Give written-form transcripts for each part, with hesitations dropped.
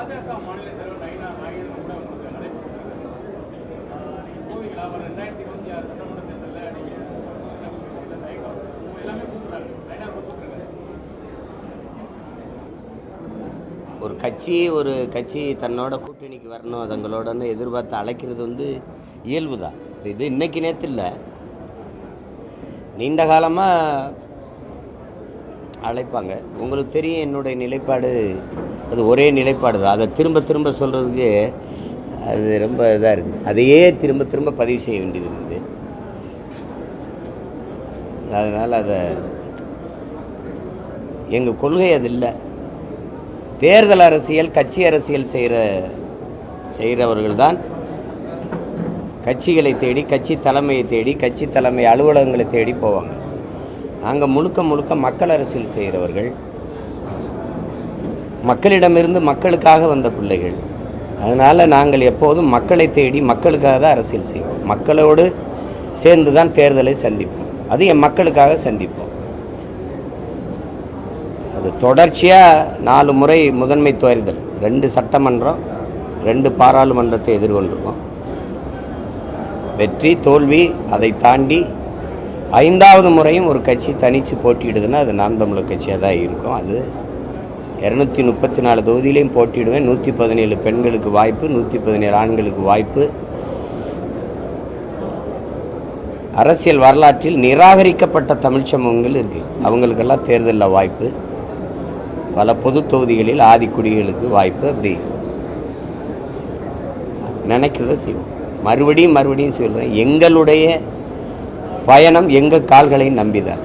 பாஜக மாநில தலைவர் நயினா நாகேந்திரன் கூட உங்களுக்கு நடைபெற்று நீங்கள் போவீங்களா? அவர் 2026 சட்டமன்ற தேர்தலில் நீங்கள் எல்லாமே கூப்பிட்றாங்க, நயினா கூப்பிட்டுருக்காங்க. ஒரு கட்சி தன்னோட கூட்டணிக்கு வரணும், தங்களோடன்னு எதிர்பார்த்து அழைக்கிறது வந்து இயல்பு தான். இது இன்னைக்கு நேற்று இல்லை, நீண்ட காலமாக அழைப்பாங்க. உங்களுக்கு தெரியும் என்னுடைய நிலைப்பாடு, அது ஒரே நிலைப்பாடு தான். அதை திரும்ப திரும்ப சொல்கிறதுக்கு அது ரொம்ப இதாக இருக்குது. அதையே திரும்ப திரும்ப பதிவு செய்ய வேண்டியது இருக்குது. அதனால் அதை எங்கள் கொள்கை அது இல்லை. தேர்தல் அரசியல், கட்சி அரசியல் செய்கிறவர்கள் தான் கட்சிகளை தேடி, கட்சி தலைமையை தேடி, கட்சி தலைமை அலுவலகங்களை தேடி போவாங்க. நாங்கள் முழுக்க மக்கள் அரசியல் செய்கிறவர்கள், மக்களிடமிருந்து மக்களுக்காக வந்த பிள்ளைகள். அதனால் நாங்கள் எப்போதும் மக்களை தேடி மக்களுக்காக தான் அரசியல் செய்வோம். மக்களோடு சேர்ந்து தான் தேர்தலை சந்திப்போம். அது என் மக்களுக்காக சந்திப்போம். அது தொடர்ச்சியாக 4 முறை முதன்மை தேர்தல், 2 சட்டமன்றம், 2 பாராளுமன்றத்தை எதிர்கொண்டிருக்கோம். வெற்றி தோல்வி அதை தாண்டி 5வது முறையும் ஒரு கட்சி தனித்து போட்டியிடுதுன்னா அது நாம் தமிழர் கட்சியாக தான் இருக்கும். அது 234 தொகுதியிலையும் போட்டியிடுவேன். 117 பெண்களுக்கு வாய்ப்பு, 117 ஆண்களுக்கு வாய்ப்பு. அரசியல் வரலாற்றில் நிராகரிக்கப்பட்ட தமிழ் சமூகங்கள் இருக்குது, அவங்களுக்கெல்லாம் தேர்தலில் வாய்ப்பு. பல பொது தொகுதிகளில் ஆதிக்குடிகளுக்கு வாய்ப்பு. அப்படி நினைக்கிறத செய்வோம். மறுபடியும் சொல்கிறேன், எங்களுடைய பயணம் எங்கள் கால்களை நம்பிதான்.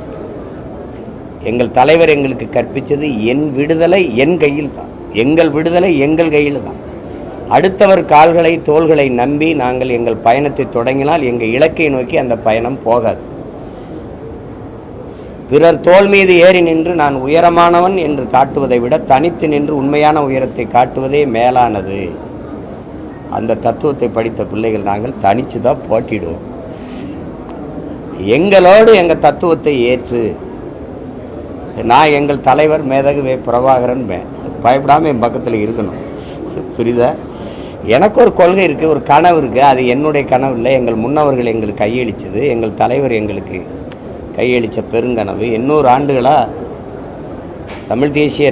எங்கள் தலைவர் எங்களுக்கு கற்பித்தது என் விடுதலை என் கையில் தான், எங்கள் விடுதலை எங்கள் கையில் தான். அடுத்தவர் கால்களை தோள்களை நம்பி நாங்கள் எங்கள் பயணத்தை தொடங்கினால் எங்கள் இலக்கை நோக்கி அந்த பயணம் போகாது. பிறர் தோள் மீது ஏறி நின்று நான் உயரமானவன் என்று காட்டுவதை விட தனித்து நின்று உண்மையான உயரத்தை காட்டுவதே மேலானது. அந்த தத்துவத்தை படித்த பிள்ளைகள் நாங்கள் தனித்து தான் போட்டிடுவோம். எங்களோடு எங்கள் தத்துவத்தை ஏற்று, நான் எங்கள் தலைவர் மேதகு வே பிரபாகரன் பயப்படாமல் என் பக்கத்தில் இருக்கணும். புரியுதா? எனக்கு ஒரு கொள்கை இருக்குது, ஒரு கனவு இருக்குது. அது என்னுடைய கனவு இல்லை, எங்கள் முன்னவர்கள் எங்களுக்கு கையளித்தது, எங்கள் தலைவர் எங்களுக்கு கையளித்த பெருங்கனவு. 800 ஆண்டுகளாக தமிழ் தேசிய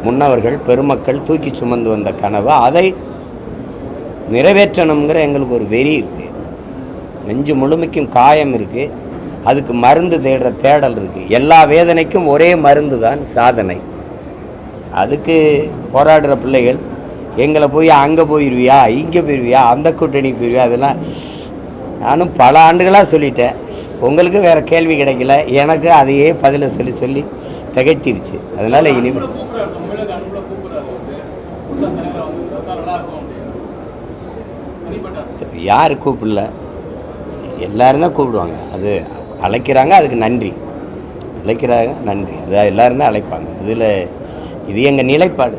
முன்னவர்கள் பெருமக்கள் தூக்கி சுமந்து வந்த கனவு. அதை நிறைவேற்றணுங்கிற எங்களுக்கு ஒரு வெறி இருக்குது. நெஞ்சு முழுமைக்கும் காயம் இருக்குது, அதுக்கு மருந்து தேடுற தேடல் இருக்குது. எல்லா வேதனைக்கும் ஒரே மருந்து தான் சாதனை. அதுக்கு போராடுற பிள்ளைகள் எங்களை போய் அங்கே போயிடுவியா, இங்கே போயிடுவியா, அந்த கூட்டணிக்கு போயிடுவியா, அதெல்லாம் நானும் பல ஆண்டுகளாக சொல்லிட்டேன். உங்களுக்கு வேறு கேள்வி கிடைக்கல, எனக்கு அதையே பதிலை சொல்லி திகட்டிருச்சு. அதனால் இனிமேல் யார் கூப்பிடல, எல்லாரும் தான் கூப்பிடுவாங்க. அது அழைக்கிறாங்க, அதுக்கு நன்றி. அழைக்கிறாங்க, நன்றி. அது எல்லாரும் தான் அழைப்பாங்க. அதில் இது எங்கள் நிலைப்பாடு.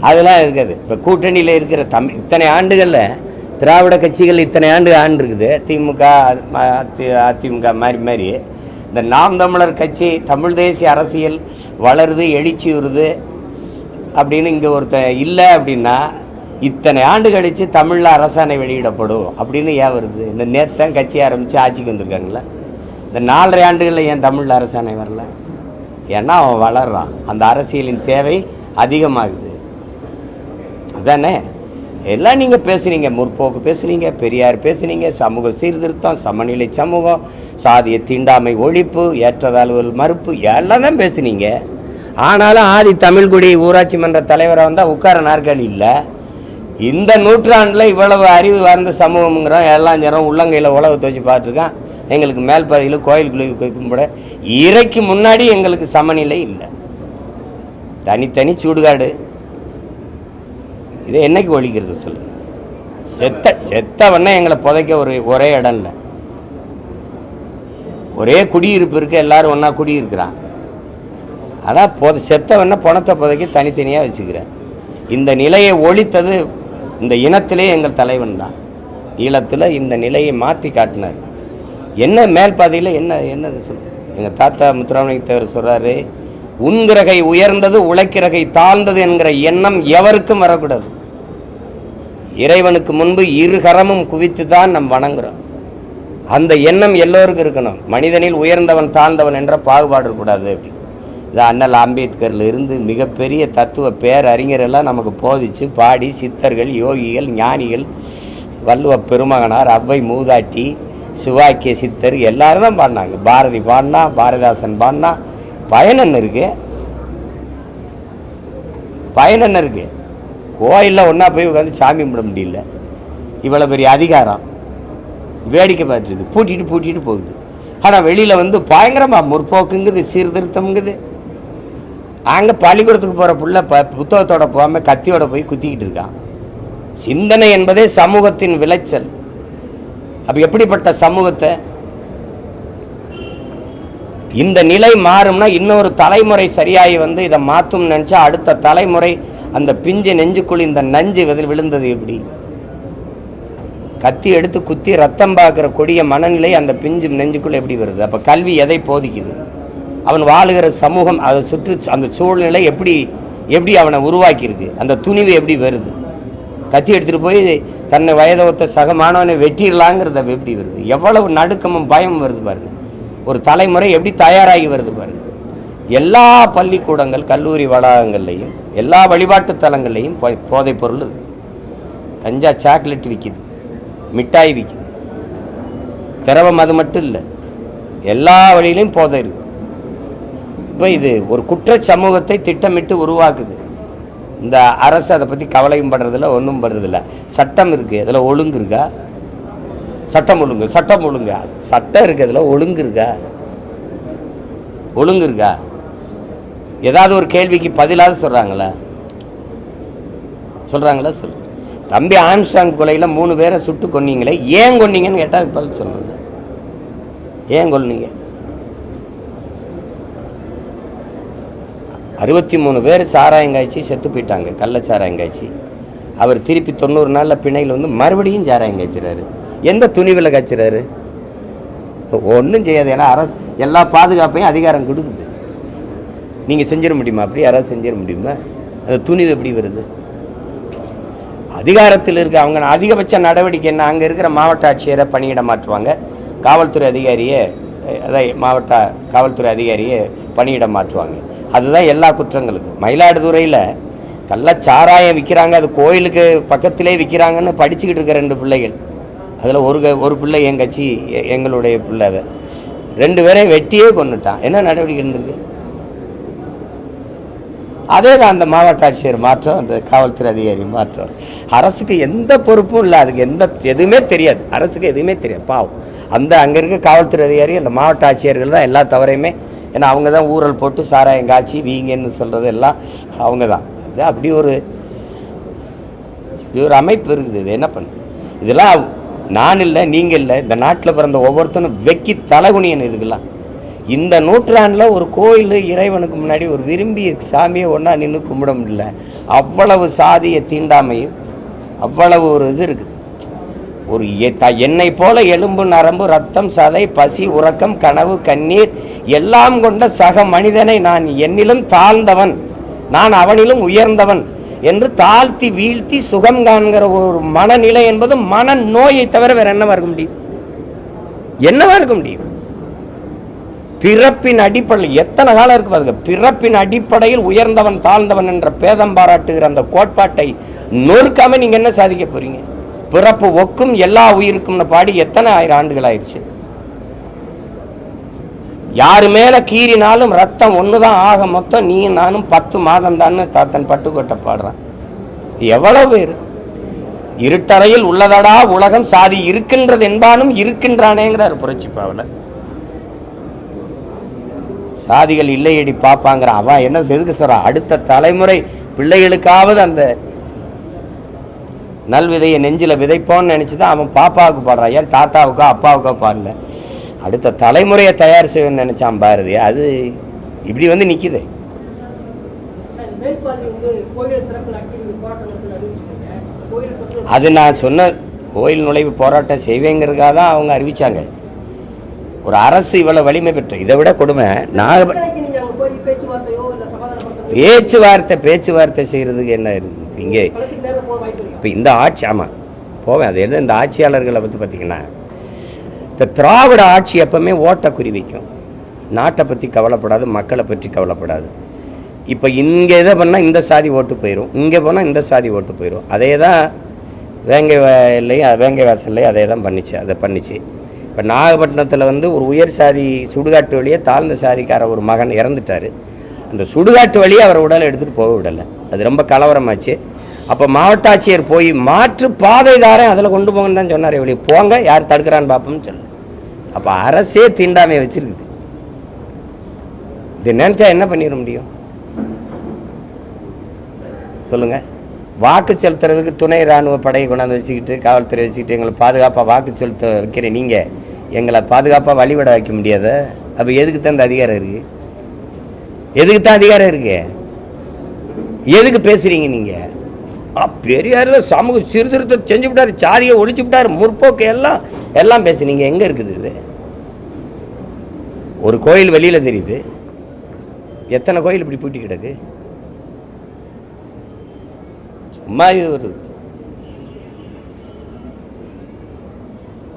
அதெல்லாம் இருக்காது. இப்போ கூட்டணியில் இருக்கிற இத்தனை ஆண்டுகளில் திராவிட கட்சிகள் இத்தனை ஆண்டு இருக்குது. அதிமுக மாதிரி இந்த நாம் தமிழர் கட்சி தமிழ் தேசிய அரசியல் வளருது, எழுச்சி வருது அப்படின்னு இங்கே ஒருத்தர் இல்லை அப்படின்னா, இத்தனை ஆண்டு கழித்து தமிழில் அரசாணை வெளியிடப்படும் அப்படின்னு ஏன் வருது? இந்த நேத்தான் கட்சி ஆரம்பித்து ஆட்சிக்கு வந்திருக்காங்களா? இந்த 4.5 ஆண்டுகளில் ஏன் தமிழில் அரசாணை வரல? ஏன்னா அவன் வளர்றான், அந்த அரசியலின் தேவை அதிகமாகுது. அதானே எல்லாம் நீங்கள் பேசுனீங்க, முற்போக்கு பேசுனீங்க, பெரியார் பேசுனீங்க, சமூக சீர்திருத்தம், சமநிலை சமூகம், சாதிய தீண்டாமை ஒழிப்பு, ஏற்றத்தாழ்வுகள் மறுப்பு, எல்லாம் தான் பேசுனீங்க. ஆனாலும் ஆதி தமிழ்குடி ஊராட்சி மன்ற தலைவராக வந்தால் உட்கார நாற்காலி இல்லை. இந்த நூற்றாண்டில் இவ்வளவு அறிவு வார்ந்த சமூகங்கிறோம், எல்லாம் ஜனம் உள்ளங்கையில் உலகத்தை வச்சு பார்த்துருக்கான். எங்களுக்கு மேல் பகுதியில் கோயிலுக்குள்ளே கும்பிட இறைக்கு முன்னாடி எங்களுக்கு சமநிலை இல்லை, தனித்தனி சூடுகாடு. இதை என்னைக்கு ஒழிக்கிறது சொல்லுங்க? செத்தவண்ணா எங்களை புதைக்க ஒரே இடம் இல்லை, ஒரே குடியிருப்பு இருக்குது, எல்லாரும் ஒன்றா குடியிருக்கிறான். ஆனால் செத்தவண்ணா பணத்தை புதைக்க தனித்தனியாக வச்சுக்கிறேன். இந்த நிலையை ஒழித்தது இந்த இனத்திலே எங்கள் தலைவன் தான். ஈழத்தில் இந்த நிலையை மாற்றி காட்டினார். என்ன மேல் பாதையில் என்னது சொல்லுங்க? எங்கள் தாத்தா முத்துராமலிங்க தேவர் சொல்கிறாரு, உண்கிறகை உயர்ந்தது உழைக்கிறகை தாழ்ந்தது என்கிற எண்ணம் எவருக்கும் வரக்கூடாது. இறைவனுக்கு முன்பு இரு கரமும் குவித்து தான் நம் வணங்குறோம். அந்த எண்ணம் எல்லோருக்கும் இருக்கணும். மனிதனில் உயர்ந்தவன் தாழ்ந்தவன் என்ற பாகுபாடு இருக்கக்கூடாது. இது அண்ணல் அம்பேத்கரில் இருந்து மிகப்பெரிய தத்துவ பேரறிஞரெல்லாம் நமக்கு போதிச்சு பாடி சித்தர்கள், யோகிகள், ஞானிகள், வள்ளுவ பெருமகனார், அவ்வை மூதாட்டி, சிவாக்கிய சித்தர் எல்லாரும் தான் பாடினாங்க. பாரதி பாடினா, பாரதிதாசன் பாடினா. பயன் என்ன இருக்கு? பயன் என்ன இருக்கு? கோயிலில் ஒன்றா போய் உட்காந்து சாமி கும்பிட முடியல. இவ்வளோ பெரிய அதிகாரம் வேடிக்கை பார்த்துருக்கு, பூட்டிட்டு போகுது. ஆனால் வெளியில் வந்து பயங்கரமாக முற்போக்குங்குது, சீர்திருத்தம்ங்குது. அங்கே பள்ளிக்கூடத்துக்கு போகிற புள்ள புத்தகத்தோட போகாமல் கத்தியோட போய் குத்திக்கிட்டு இருக்கான். சிந்தனை என்பதே சமூகத்தின் விளைச்சல். அப்போ எப்படிப்பட்ட சமூகத்தை? இந்த நிலை மாறும்னா இன்னொரு தலைமுறை சரியாகி வந்து இதை மாற்றும் நினச்சா அடுத்த தலைமுறை அந்த பிஞ்சு நெஞ்சுக்குள் இந்த நஞ்சு விழுந்தது எப்படி? கத்தி எடுத்து குத்தி ரத்தம் பார்க்குற கொடிய மனநிலை அந்த பிஞ்சு நெஞ்சுக்குள்ள எப்படி வருது? அப்போ கல்வி எதை போதிக்குது? அவன் வாழுகிற சமூகம், அதை சுற்று அந்த சூழ்நிலை எப்படி அவனை உருவாக்கியிருக்கு? அந்த துணிவு எப்படி வருது? கத்தி எடுத்துகிட்டு போய் தன்னை வயதொத்த சக மாணவனை வெட்டிடலாங்கிறத எப்படி வருது? எவ்வளவு நடுக்கமும் பயமும் வருது பாருங்க. ஒரு தலைமுறை எப்படி தயாராகி வருது பாருங்க. எல்லா பள்ளிக்கூடங்கள், கல்லூரி வளாகங்கள்லையும் எல்லா வழிபாட்டு தலங்கள்லையும் போதைப் பொருள் இருக்குது. கஞ்சா, சாக்லேட் விற்கிது, மிட்டாய் விற்கிது. திரவம் அது மட்டும் இல்லை, எல்லா வழியிலையும் போதை இருக்கு. இப்போ இது ஒரு குற்ற சமூகத்தை திட்டமிட்டு உருவாக்குது. இந்த அரசு அதை பற்றி கவலையும் படுறதில்ல, ஒன்றும் படுறதில்ல. சட்டம் இருக்குது, அதில் ஒழுங்கு இருக்கா? சட்டம் ஒழுங்கு சட்டம் இருக்குது, அதில் ஒழுங்கு இருக்கா? ஏதாவது ஒரு கேள்விக்கு பதிலாவது சொல்கிறாங்களா? சொல்லு. தம்பி ஆம்ஸ்ட்ராங் கொலையில் 3 பேரை சுட்டு கொன்னீங்களே, ஏன் கொன்னீங்கன்னு கேட்டால் அதுக்கு பதில் சொல்லணும்ல. ஏன் கொன்னீங்க? 63 பேர் சாராயங்காய்ச்சி செத்து போயிட்டாங்க, கள்ளச்சாராயங்காய்ச்சி. அவர் திருப்பி 90 நாளில் பிணையில் வந்து மறுபடியும் சாராயங்காய்ச்சிறாரு. எந்த துணிவில் காய்ச்சிறாரு? ஒன்றும் செய்யாது. ஏன்னா அரசு எல்லா பாதுகாப்பையும் அதிகாரம் கொடுக்குது. நீங்கள் செஞ்சிட முடியுமா? அப்படி யாராவது செஞ்சிட முடியுமா? அந்த துணிவு எப்படி வருது? அதிகாரத்தில் இருக்க அவங்க அதிகபட்ச நடவடிக்கை என்ன? அங்கே இருக்கிற மாவட்ட ஆட்சியரை பணியிட மாற்றுவாங்க, காவல்துறை அதிகாரியை, மாவட்ட காவல்துறை அதிகாரியை பணியிட மாற்றுவாங்க. அதுதான் எல்லா குற்றங்களுக்கும். மயிலாடுதுறையில் கள்ளச்சாராயம் விற்கிறாங்க, அது கோயிலுக்கு பக்கத்திலே விற்கிறாங்கன்னு படிச்சுக்கிட்டு இருக்க 2 பிள்ளைகள். அதில் ஒரு பிள்ளை என் கட்சி, எங்களுடைய பிள்ளை. 2 பேரையும் வெட்டியே கொண்டுட்டான். என்ன நடவடிக்கை இருந்திருக்கு? அதே தான் அந்த மாவட்ட ஆட்சியர் மாற்றம், அந்த காவல்துறை அதிகாரி மாற்றம். அரசுக்கு எந்த பொறுப்பும் இல்லை, அதுக்கு எதுவுமே தெரியாது. அரசுக்கு எதுவுமே தெரியாது. பாவம் அங்கே இருக்க காவல்துறை அதிகாரி, அந்த மாவட்ட ஆட்சியர்கள் தான் எல்லா தவறையுமே. ஏன்னா அவங்க தான் ஊழல் போட்டு சாராயம் காய்ச்சி வீங்கன்னு சொல்கிறது எல்லாம் அவங்க தான். இது அப்படி ஒரு அமைப்பு இருக்குது. இது என்ன பண்ணு? இதெல்லாம் நான் இல்லை, நீங்கள் இல்லை, இந்த நாட்டில் பிறந்த ஒவ்வொருத்தனும் வெக்கி தலைகுனியன். இதுக்கெல்லாம் இந்த நூற்றாண்டில் ஒரு கோயில் இறைவனுக்கு முன்னாடி ஒரு விரும்பிய சாமியை ஒன்றா நின்று கும்பிட முடியல. அவ்வளவு சாதிய தீண்டாமையும் அவ்வளவு ஒரு இது இருக்குது. ஒரு என்னை போல எலும்பு, நரம்பு, ரத்தம், சதை, பசி, உறக்கம், கனவு, கண்ணீர் எல்லாம் கொண்ட சக மனிதனை நான் என்னிலும் தாழ்ந்தவன், நான் அவனிலும் உயர்ந்தவன் என்று தாழ்த்தி வீழ்த்தி சுகம் காண்கிற ஒரு மனநிலை என்பது மன நோயை தவிர வேற என்னவா இருக்க முடியும்? என்னவா இருக்க முடியும்? பிறப்பின் அடிப்படையில் எத்தனை காலம் இருக்கு பாருங்க. பிறப்பின் அடிப்படையில் உயர்ந்தவன் தாழ்ந்தவன் என்ற பேதம் பாராட்டுகிற அந்த கோட்பாட்டை நொறுக்காம நீங்க என்ன சாதிக்க போறீங்க? பிறப்பு ஒக்கும் எல்லா உயிருக்கும்னு பாடி எத்தனை ஆயிரம் ஆண்டுகள் ஆயிடுச்சு. யாரு மேல கீறினாலும் ரத்தம் ஒண்ணுதான் ஆக மொத்தம் நீ நானும் 10 மாதம் தான் தாத்தன் பட்டுக்கோட்டை பாடுறான். எவ்வளவு பேர் இருட்டறையில் உள்ளதடா உலகம், சாதி இருக்கின்றது என்பானும் இருக்கின்றானேங்கிறார் புரட்சி பாவலர். சாதிகள் இல்லையடி பாப்பாங்கிற அவன் என்ன எதுக்கு சொல்றான்? அடுத்த தலைமுறை பிள்ளைகளுக்காவது அந்த நல்விதையை நெஞ்சில விதைப்போன்னு நினைச்சுதான் அவன் பாப்பாவுக்கு பாடுறான். ஏன் தாத்தாவுக்கோ அப்பாவுக்கோ பாடல? அடுத்த தலைமுறையை தயார் செய்யணும்னு நினைச்சான் பாரதி. அது இப்படி வந்து நிக்குது. அது நான் சொன்ன கோயில் நுழைவு போராட்டம் செய்வேங்கிறதுக்காக தான் அவங்க அறிவிச்சாங்க. ஒரு அரசு இவ்வளவு வலிமை பெற்ற இதை விட கொடுமை. பேச்சுவார்த்தை செய்யறதுக்கு என்ன இருக்குது இங்கே? இப்போ இந்த ஆட்சி, ஆமாம் போவேன், அது என்ன, இந்த ஆட்சியாளர்களை பற்றி பார்த்தீங்கன்னா, இந்த திராவிட ஆட்சி எப்பவுமே ஓட்டை குறி வைக்கும். நாட்டை பற்றி கவலைப்படாது, மக்களை பற்றி கவலைப்படாது. இப்போ இங்கே இதை பண்ணால் இந்த சாதி ஓட்டு போயிடும், இங்கே போனால் இந்த சாதி ஓட்டு போயிடும். அதே தான் வேங்கை வாசல்லையும் அதே தான் பண்ணிச்சு. இப்போ நாகப்பட்டினத்தில் வந்து ஒரு உயர் சாதி சுடுகாட்டு வழியே தாழ்ந்த சாதிக்கார ஒரு மகன் இறந்துட்டார். அந்த சுடுகாட்டு வழியே அவர் உடலை எடுத்துகிட்டு போக விடலை. அது ரொம்ப கலவரமாச்சு. அப்போ மாவட்ட ஆட்சியர் போய் மாற்று பாதை தாரேன் அதில் கொண்டு போங்கன்னு தான் சொன்னார். வெளியே போங்க, யார் தடுக்கிறான்னு பார்ப்போம்னு சொல்லு. அப்போ அரசே தீண்டாமை வச்சிருக்குது. இது நினச்சா என்ன பண்ணிட முடியும் சொல்லுங்க? வாக்கு செலுத்துறதுக்கு துணை இராணுவ படையை கொண்டாந்து வச்சுக்கிட்டு, காவல்துறை வச்சுக்கிட்டு எங்களை பாதுகாப்பாக வாக்கு செலுத்த வைக்கிற நீங்கள் எங்களை பாதுகாப்பாக வழிபட வைக்க முடியாத? அப்போ எதுக்கு தான் இந்த அதிகாரம் இருக்கு? எதுக்கு தான் அதிகாரம் இருக்கு? எதுக்கு பேசுறீங்க நீங்க? பெரியார் சமூக சீர்திருத்தம் செஞ்சு விட்டாரு, சாதியை ஒழிச்சு விட்டாரு, முற்போக்கு எல்லாம் பேசுனீங்க. எங்க இருக்குது இது? ஒரு கோயில் வெளியில தெரியுது, எத்தனை கோயில் இப்படி பூட்டி கிடக்கு? சும்மா இது ஒரு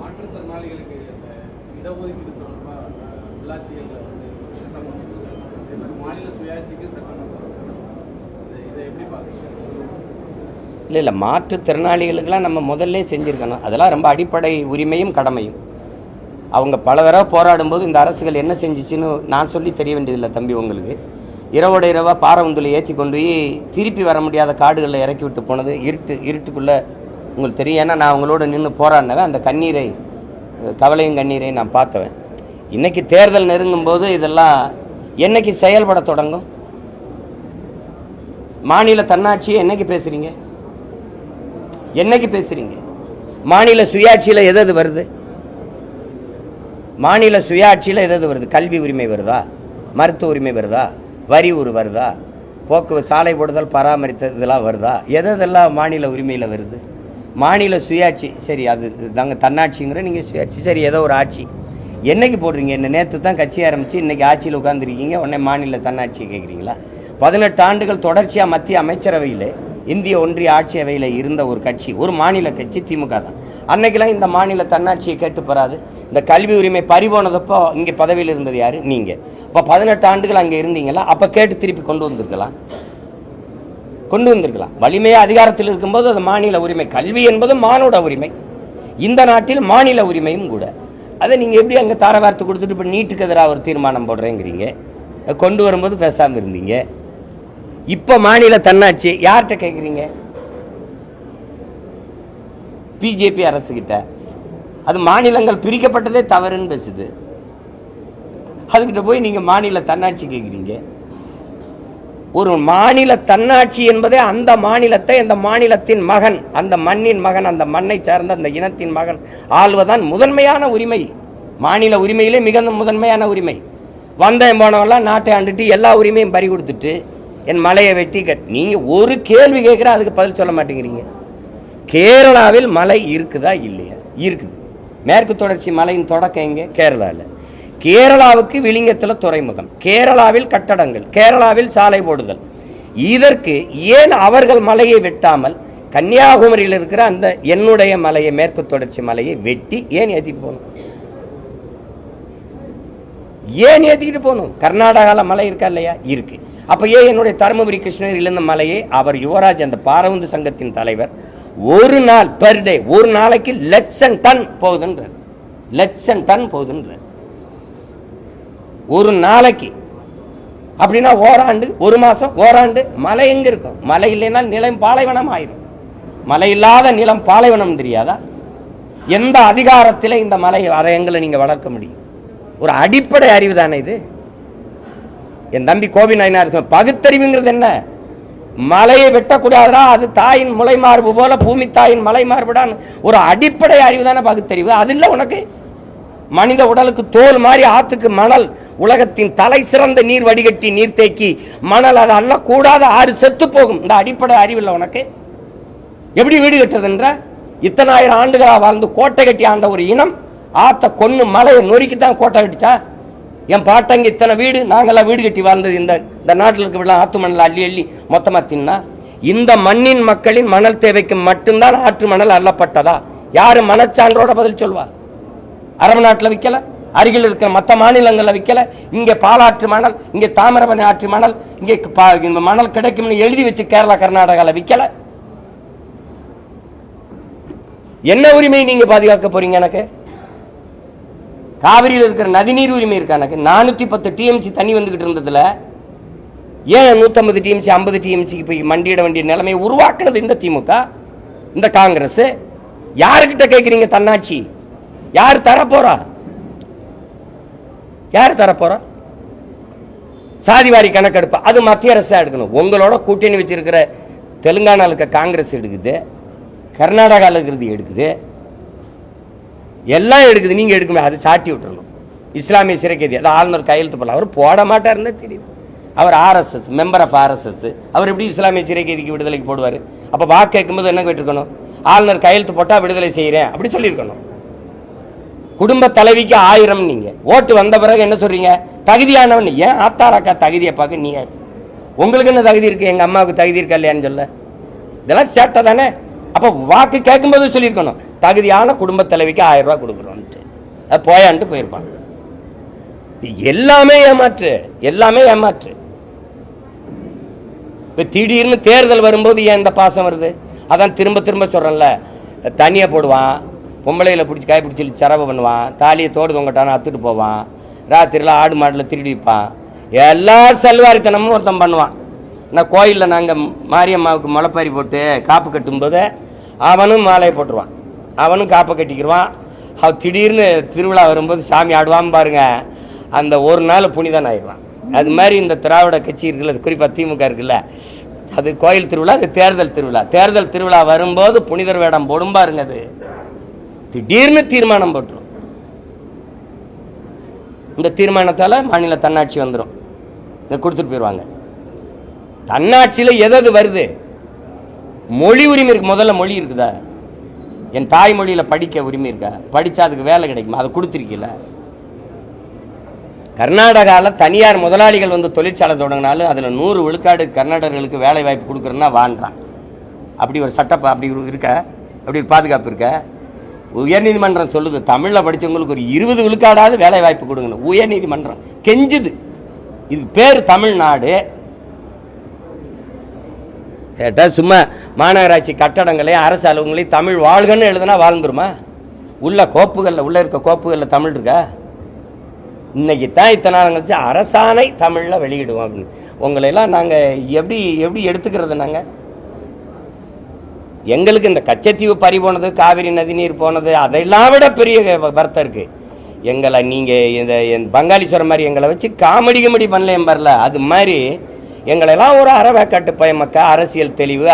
மாற்றுத்திறனாளிகளுக்கு இடஒதுக்கீடு தொடர்பாக உள்ளாட்சிகளில் மாநில சுயாட்சிக்கு இதை எப்படி பார்க்குறீங்க? இல்லை மாற்றுத்திறனாளிகளுக்கெல்லாம் நம்ம முதல்ல செஞ்சுருக்கணும். அதெல்லாம் ரொம்ப அடிப்படை உரிமையும் கடமையும். அவங்க பல தடவை போராடும்போது இந்த அரசுகள் என்ன செஞ்சிச்சுன்னு நான் சொல்லி தெரிய வேண்டியதில்லை தம்பி. உங்களுக்கு இரவோட இரவாக பாரவுந்தில் ஏற்றி கொண்டு போய் திருப்பி வர முடியாத காடுகளில் இறக்கி விட்டு போனது இருட்டுக்குள்ளே உங்களுக்கு தெரியும். ஏன்னா நான் அவங்களோட நின்று போராடினவன். அந்த கண்ணீரை, கவலையும் கண்ணீரையும் நான் பார்த்தவன். இன்றைக்கி தேர்தல் நெருங்கும்போது இதெல்லாம் என்னைக்கு செயல்பட தொடங்கும்? மாநில தன்னாட்சியை என்னைக்கு பேசுகிறீங்க? என்னைக்கு பேசுகிறீங்க? மாநில சுயாட்சியில் எது வருது? மாநில சுயாட்சியில் எது வருது? கல்வி உரிமை வருதா? மருத்துவ உரிமை வருதா? வரி வருதா? போக்குவரத்து, சாலை போடுதல், பராமரித்தல், இதெல்லாம் வருதா? எதெல்லாம் மாநில உரிமையில் வருது? மாநில சுயாட்சி சரி, அது நாங்கள் தன்னாட்சிங்கிற, நீங்கள் சுயாட்சி சரி, ஏதோ ஒரு ஆட்சி என்னைக்கு போடுறீங்க? என்ன நேற்று தான் கட்சி ஆரம்பித்து இன்றைக்கி ஆட்சியில் உட்காந்துருக்கீங்க, உடனே மாநில தன்னாட்சி கேட்குறீங்களா? 18 ஆண்டுகள் தொடர்ச்சியாக மத்திய அமைச்சரவையில், இந்திய ஒன்றிய ஆட்சி அவையில் இருந்த ஒரு கட்சி, ஒரு மாநில கட்சி திமுக தான். அன்னைக்கெல்லாம் இந்த மாநில தன்னாட்சியை கேட்டு பெறாது. இந்த கல்வி உரிமை பறிபோனதப்போ இங்கே பதவியில் இருந்தது யார்? நீங்கள். இப்போ 18 ஆண்டுகள் அங்கே இருந்தீங்களா? அப்போ கேட்டு திருப்பி கொண்டு வந்திருக்கலாம். வலிமையாக அதிகாரத்தில் இருக்கும்போது அது மாநில உரிமை. கல்வி என்பது மானுட உரிமை, இந்த நாட்டில் மாநில உரிமையும் கூட. அதை நீங்கள் எப்படி அங்கே தாரவார்த்து கொடுத்துட்டு இப்போ நீட்டுக்கு எதிராக ஒரு தீர்மானம் போடுறேங்கிறீங்க? கொண்டு வரும்போது பேசாமல் இருந்தீங்க. இப்போ மாநில தன்னாட்சி யார்கிட்ட கேட்குறீங்க? பிஜேபி அரசுகிட்ட. அது மாநிலங்கள் பிரிக்கப்பட்டதே தவறுன்னு பேசுது. அதுக்கிட்ட போய் நீங்கள் மாநில தன்னாட்சி கேட்குறீங்க. ஒரு மாநில தன்னாட்சி என்பதே அந்த மாநிலத்தை, அந்த மாநிலத்தின் மகன், அந்த மண்ணின் மகன், அந்த மண்ணை சார்ந்த அந்த இனத்தின் மகன் ஆள்வதான் முதன்மையான உரிமை. மாநில உரிமையிலே மிக முதன்மையான உரிமை. வந்தேன் போனவெல்லாம் நாட்டை ஆண்டுட்டு எல்லா உரிமையும் பறி கொடுத்துட்டு என் மலையை வெட்டி நீங்கள் ஒரு கேள்வி கேட்குற அதுக்கு பதில் சொல்ல மாட்டேங்கிறீங்க. கேரளாவில் மலை இருக்குதா இல்லையா? இருக்குது. மேற்கு தொடர்ச்சி மலையின் தொடக்கம் எங்கே? கேரளாவில். கேரளாவுக்கு விளிங்கத்தில் துறைமுகம், கேரளாவில் கட்டடங்கள், கேரளாவில் சாலை போடுதல். இதற்கு ஏன் அவர்கள் மலையை வெட்டாமல் கன்னியாகுமரியில் இருக்கிற அந்த என்னுடைய மலையை, மேற்கு தொடர்ச்சி மலையை வெட்டி ஏன் ஏற்றிட்டு போகணும்? ஏன் ஏற்றிக்கிட்டு போகணும்? கர்நாடகாவில் மலை இருக்கா இல்லையா? இருக்கு. அப்போ ஏன் என்னுடைய தருமபுரி கிருஷ்ணகிரியில் இருந்த மலையை அவர் யுவராஜ், அந்த பாரவுந்து சங்கத்தின் தலைவர், ஒரு நாள் பெர் டே, ஒரு நாளைக்கு லட்சம் டன் போகுதுன்றார். லட்சம் டன் போகுதுன்றார் ஒரு நாளைக்கு. அப்படின்னா ஓராண்டு, ஒரு மாசம், ஓராண்டு மழை எங்க இருக்கும்? மழை இல்லைன்னா நிலம் பாலைவனம் ஆயிரும். மழை இல்லாத நிலம் பாலைவனம் தெரியாதா? எந்த அதிகாரத்தில் இந்த மலை அரையங்களை நீங்க வளர்க்க முடியும்? ஒரு அடிப்படை அறிவு தானே இது. என் தம்பி கோபி நாயனா இருக்கும். பகுத்தறிவுங்கிறது என்ன? மலையை வெட்டக்கூடாதா, அது தாயின் முளை மார்பு போல பூமி தாயின் மலை மார்புடான் ஒரு அடிப்படை அறிவு தானே பகுத்தறிவு. அது இல்லை உனக்கு. மனித உடலுக்கு தோல் மாதிரி ஆத்துக்கு மணல், உலகத்தின் தலை சிறந்த நீர் வடிகட்டி நீர் தேக்கி மணல், அது அல்ல கூடாத ஆறு செத்து போகும். இந்த அடிப்படை அறிவு இல்லை உனக்கு. எப்படி வீடு கட்டுறதுன்ற? இத்தனாயிரம் ஆண்டுகளாக வாழ்ந்து கோட்டை கட்டி ஆண்ட ஒரு இனம் ஆத்த கொன்னு மலையை நொறுக்கி தான் கோட்டை கட்டிச்சா? என் பாட்டங்க இத்தனை வீடு, நாங்கெல்லாம் வீடு கட்டி வாழ்ந்தது இந்த நாட்டில் இருக்க ஆத்து மணல் அள்ளி அள்ளி மொத்தமா தின்னா? இந்த மண்ணின் மக்களின் மணல் தேவைக்கு மட்டும்தான் ஆற்று மணல் அள்ளப்பட்டதா? யாரு மனச்சான்றோட பதில் சொல்வா? அரபு நாட்டில் விற்கல, அருகில் இருக்கிற மற்ற மாநிலங்களில் விற்கல, இங்கே பாலாற்று மணல், இங்கே தாமிரபரணி ஆற்று மணல், இங்கே மணல் கிடைக்கும்னு எழுதி வச்சு கேரளா கர்நாடகாவில் விற்கல. என்ன உரிமை நீங்க பாதுகாக்க போறீங்க? எனக்கு காவிரியில் இருக்கிற நதிநீர் உரிமை இருக்கா? எனக்கு 410 டிஎம்சி தண்ணி வந்துகிட்டு இருந்ததுல ஏன் 150 டிஎம்சி 50 டிஎம்சிக்கு போய் மண்டியிட வேண்டிய நிலைமையை உருவாக்குனது இந்த திமுக, இந்த காங்கிரஸ். யாருக்கிட்ட கேட்குறீங்க தன்னாட்சி? யார் தரப்போறா? யார் தரப்போறா? சாதிவாரி கணக்கெடுப்பு அது மத்திய அரசு எடுக்கணும். உங்களோட கூட்டணி வச்சிருக்கிற தெலுங்கானாவில் இருக்க காங்கிரஸ் எடுக்குது, கர்நாடகாவில் இருக்கிறது எடுக்குது, எல்லாம் எடுக்குது. நீங்க எடுக்கணும், அது சாட்டி விட்டுறணும். இஸ்லாமிய சிறைக்கைதி அது ஆளுநர் கையெழுத்து போடலாம். அவர் போட மாட்டாருன்னு தெரியுது. அவர் RSS மெம்பர் ஆஃப் RSS. அவர் எப்படி இஸ்லாமிய சிறைக்கைதிக்கு விடுதலைக்கு போடுவார்? அப்போ வாக்கு கேட்கும்போது என்ன கேட்டிருக்கணும்? ஆளுநர் கையெழுத்து போட்டால் விடுதலை செய்கிறேன் அப்படி சொல்லியிருக்கணும். குடும்ப தலைவிக்கு 1000 நீங்க ஓட்டு வந்த பிறகு என்ன சொல்றீங்க? தகுதியானவன். ஏன் ஆத்தாராக்கா தகுதியை பார்க்க நீ யார்? உங்களுக்கு என்ன தகுதி இருக்கு? எங்க அம்மாவுக்கு தகுதி இருக்கா இல்லையான்னு சொல்ல? இதெல்லாம் சேட்டை தானே. அப்போ வாக்கு கேட்கும்போது சொல்லியிருக்கணும், தகுதியான குடும்ப தலைவிக்கு 1000 ரூபாய் கொடுக்குறோன்ட்டு. அது போயான்ட்டு போயிருப்பான். எல்லாமே ஏமாற்று, எல்லாமே ஏமாற்று. திடீர்னு தேர்தல் வரும்போது ஏன் இந்த பாசம் வருது? அதான் திரும்ப திரும்ப சொல்றேன்ல, தனியா போடுவான், பொம்பளையில பிடிச்சி காய் பிடிச்சி சரவை பண்ணுவான், தாலியை தோடு தொங்கட்டான அத்துட்டு போவான், ராத்திரியில் ஆடு மாடில் திருடி வைப்பான், எல்லா செல்வாரித்தனமும் ஒருத்தன் பண்ணுவான். நான் கோயிலில் நாங்கள் மாரியம்மாவுக்கு முளைப்பாரி போட்டு காப்பு கட்டும்போது அவனும் மாலையை போட்டுருவான், அவனும் காப்பை கட்டிக்கிடுவான். அவன் திடீர்னு திருவிழா வரும்போது சாமி ஆடுவான் பாருங்க, அந்த ஒரு நாள் புனிதன் ஆயிடுவான். அது மாதிரி இந்த திராவிட கட்சி இருக்குல்ல, குறிப்பாக திமுக இருக்குல்ல, அது கோயில் திருவிழா, அது தேர்தல் திருவிழா. தேர்தல் திருவிழா வரும்போது புனிதர் வேடம் போடும் பாருங்க, அது திடீர்னு தீர்மானம் போட்டுரும். இந்த தீர்மானத்தால் மாநில தன்னாட்சி வந்துடும், இதை கொடுத்துட்டு போயிடுவாங்க. தன்னாட்சியில் எது வருது? மொழி உரிமை இருக்கு. முதல்ல மொழி இருக்குதா? என் தாய்மொழியில் படிக்க உரிமை இருக்கா? படித்தா அதுக்கு வேலை கிடைக்குமா? அதை கொடுத்துருக்கீங்கள? கர்நாடகாவில் தனியார் முதலாளிகள் வந்து தொழிற்சாலை தொடங்கினாலும் அதில் 100 விழுக்காடு கர்நாடகர்களுக்கு வேலை வாய்ப்பு கொடுக்குறேன்னா வாண்டான். அப்படி ஒரு சட்டம் அப்படி இருக்க, அப்படி ஒரு பாதுகாப்பு இருக்க? உயர்நீதிமன்றம் சொல்லுது, தமிழில் படித்தவங்களுக்கு ஒரு 20 விழுக்காடாவது வேலை வாய்ப்பு கொடுங்கணும். உயர்நீதிமன்றம் கெஞ்சுது. இது பேர் தமிழ்நாடு. கேட்டால் சும்மா மாநகராட்சி கட்டடங்களே அரசு அலுவலகங்களையும் தமிழ் வாழ்கன்னு எழுதுனா வாழ்ந்துருமா? உள்ள கோப்புகளில், உள்ள இருக்க கோப்புகளில் தமிழ் இருக்கா? இன்னைக்கு தான் இத்தனை நாள் கழிச்சு அரசாணை தமிழில் வெளியிடுவோம் அப்படின்னு. உங்களையெல்லாம் நாங்கள் எப்படி எப்படி எடுத்துக்கிறது? நாங்கள் எங்களுக்கு இந்த கச்சத்தீவு பறி போனது, காவிரி நதிநீர் போனது, அதெல்லாம் விட பெரிய வருத்தம் இருக்கு. எங்களை நீங்கள் இந்த பங்காளீஸ்வரம் மாதிரி எங்களை வச்சு காமெடி பண்ணல வரல. அது மாதிரி எங்களெல்லாம் ஒரு அறவேக்காட்டு பயமக்க, அரசியல் தெளிவு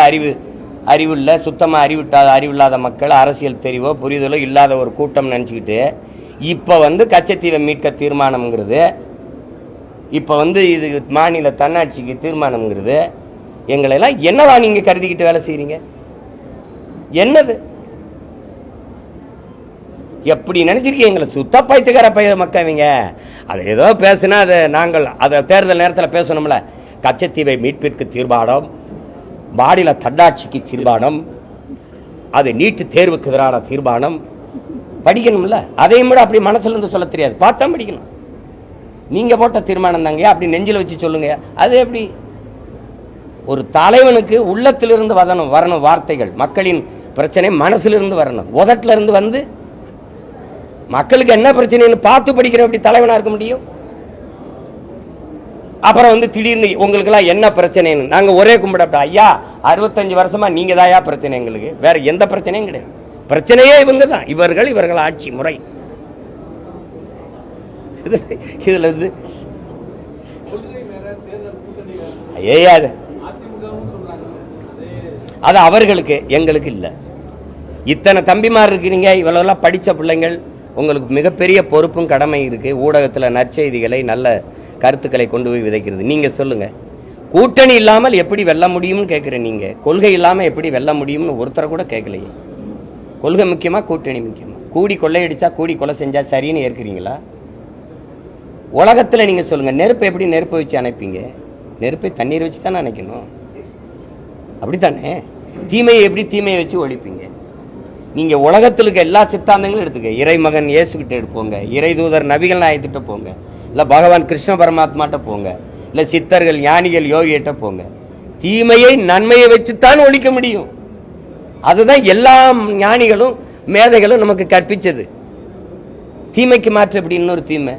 அறிவு இல்லை, சுத்தமாக அறிவில்லாத மக்கள், அரசியல் தெளிவோ புரிதலோ இல்லாத ஒரு கூட்டம் நினச்சிக்கிட்டு இப்போ வந்து கச்சத்தீவை மீட்க தீர்மானம்ங்கிறது, இப்போ வந்து இது மாநில தன்னாட்சிக்கு தீர்மானம்ங்கிறது, எங்களெல்லாம் என்னவா நீங்கள் கருதிக்கிட்டு வேலை செய்கிறீங்க? என்னது எப்படி நினைச்சிருக்கீங்க? எங்களை சுத்த பைத்துக்கார மக்கவங்க. அதை ஏதோ பேசுனா அதை நாங்கள் அதை தேர்தல் நேரத்தில் பேசணும்ல. கச்சத்தீவை மீட்பிற்கு தீர்மானம், மாநில தன்னாட்சிக்கு தீர்மானம், அது நீட்டு தேர்வுக்கு எதிரான தீர்மானம். படிக்கணும்ல. அதையும் விட அப்படி மனசுல இருந்து சொல்ல தெரியாது, பார்த்தா படிக்கணும். நீங்க போட்ட தீர்மானம் தாங்க அப்படி நெஞ்சில் வச்சு சொல்லுங்க. அது எப்படி? ஒரு தலைவனுக்கு உள்ளத்திலிருந்து வரணும் வார்த்தைகள். மக்களின் பிரச்சனை மனசிலிருந்து வரணும், உதட்டில இருந்து வந்து மக்களுக்கு என்ன பிரச்சனைன்னு பார்த்து படிக்கிற எப்படி தலைவனா இருக்க முடியும்? அப்புறம் வந்து திடீர்னு உங்களுக்கெல்லாம் என்ன பிரச்சனைன்னு நாங்க ஒரே கும்பிட, ஐயா 65 வருஷமா நீங்க தாயா பிரச்சனை, எங்களுக்கு வேற எந்த பிரச்சனையும் கிடையாது. பிரச்சனையே இவங்க தான், இவர்கள் ஆட்சி முறை. இதுல இருந்து அது அவர்களுக்கு, எங்களுக்கு இல்லை. இத்தனை தம்பிமார் இருக்கிறீங்க, இவ்வளவு படித்த பிள்ளைங்கள், உங்களுக்கு மிகப்பெரிய பொறுப்பும் கடமை இருக்கு. ஊடகத்தில் நற்செய்திகளை, நல்ல கருத்துக்களை கொண்டு போய் விதைக்கிறது. நீங்க சொல்லுங்க, கூட்டணி இல்லாமல் எப்படி வெல்ல முடியும்னு கேட்குறேன். நீங்க கொள்கை இல்லாமல் எப்படி வெல்ல முடியும்னு ஒருத்தரை கூட கேட்கலையே. கொள்கை முக்கியமா கூட்டணி முக்கியமா? கூடி கொள்ளையடிச்சா கூடி கொலை செஞ்சா சரின்னு ஏற்கிறீங்களா? உலகத்தில் நீங்கள் சொல்லுங்கள், நெருப்பை எப்படி நெருப்பை வச்சு அணைப்பீங்க? நெருப்பை தண்ணீர் வச்சு தானே அணைக்கணும், அப்படித்தானே? தீமையை எப்படி தீமையை வச்சு ஒழிப்பீங்க? நீங்கள் உலகத்தில் இருக்க எல்லா சித்தாந்தங்களும் எடுத்துக்க. இறைமகன் இயேசுகிட்ட எடுப்போங்க, இறை தூதர் நபிகள் நாயத்திட்ட போங்க, இல்லை பகவான் கிருஷ்ண பரமாத்மாட்ட போங்க, இல்லை சித்தர்கள் ஞானிகள் யோகியிட்ட போங்க. தீமையை நன்மையை வச்சுத்தான் ஒழிக்க முடியும். அதுதான் எல்லா ஞானிகளும் மேதைகளும் நமக்கு கற்பிச்சது. தீமைக்கு மாற்று எப்படி இன்னொரு தீமை?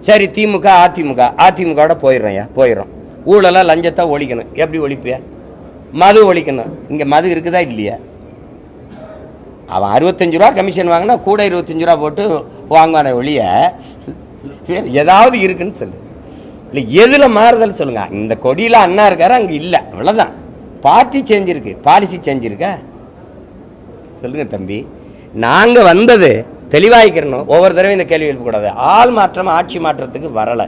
சரி, திமுக அதிமுகவோட போயிடுறோம். ஊழலாம் லஞ்சத்தை ஒழிக்கணும். எப்படி ஒழிப்பியா? மது ஒழிக்கணும். இங்கே மது இருக்குதா இல்லையா? அவன் 65 ரூபா கமிஷன் வாங்கினா கூட 25 ரூபா போட்டு வாங்குவான ஒழிய ஏதாவது இருக்குன்னு சொல்லு. இல்லை எதில் மாறுதல் சொல்லுங்க. இந்த கொடியில் அண்ணா இருக்காரு, அங்கே இல்லை, அவ்வளோதான். பார்ட்டி செஞ்சிருக்கு, பாலிசி செஞ்சிருக்கா சொல்லுங்க தம்பி. நாங்கள் வந்தது தெளிவாகிக்கிறணும். ஒவ்வொரு தடவை இந்த கேள்வி எழுப்பக்கூடாது. ஆள் மாற்றம் ஆட்சி மாற்றத்துக்கு வரலை.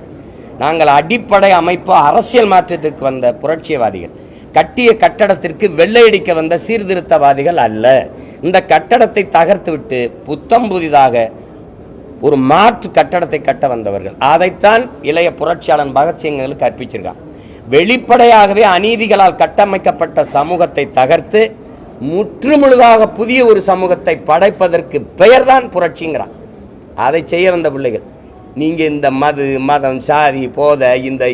நாங்கள் அடிப்படை அமைப்பு அரசியல் மாற்றத்திற்கு வந்த புரட்சியவாதிகள், கட்டிய கட்டடத்திற்கு வெள்ளையடிக்க வந்த சீர்திருத்தவாதிகள் அல்ல. இந்த கட்டடத்தை தகர்த்து விட்டு புத்தம் புதிதாக ஒரு மாற்று கட்டடத்தை கட்ட வந்தவர்கள். அதைத்தான் இளைய புரட்சியாளன் பகத்சிங்களுக்கு கற்பிச்சிருக்கான். வெளிப்படையாகவே அநீதிகளால் கட்டமைக்கப்பட்ட சமூகத்தை தகர்த்து முற்றுமுழுதாக புதிய ஒரு சமூகத்தை படைப்பதற்கு பெயர்தான் புரட்சிங்கிறான். அதை செய்ய வந்த பிள்ளைகள். நீங்கள் இந்த மது, மதம், சாதி, போதை, இந்த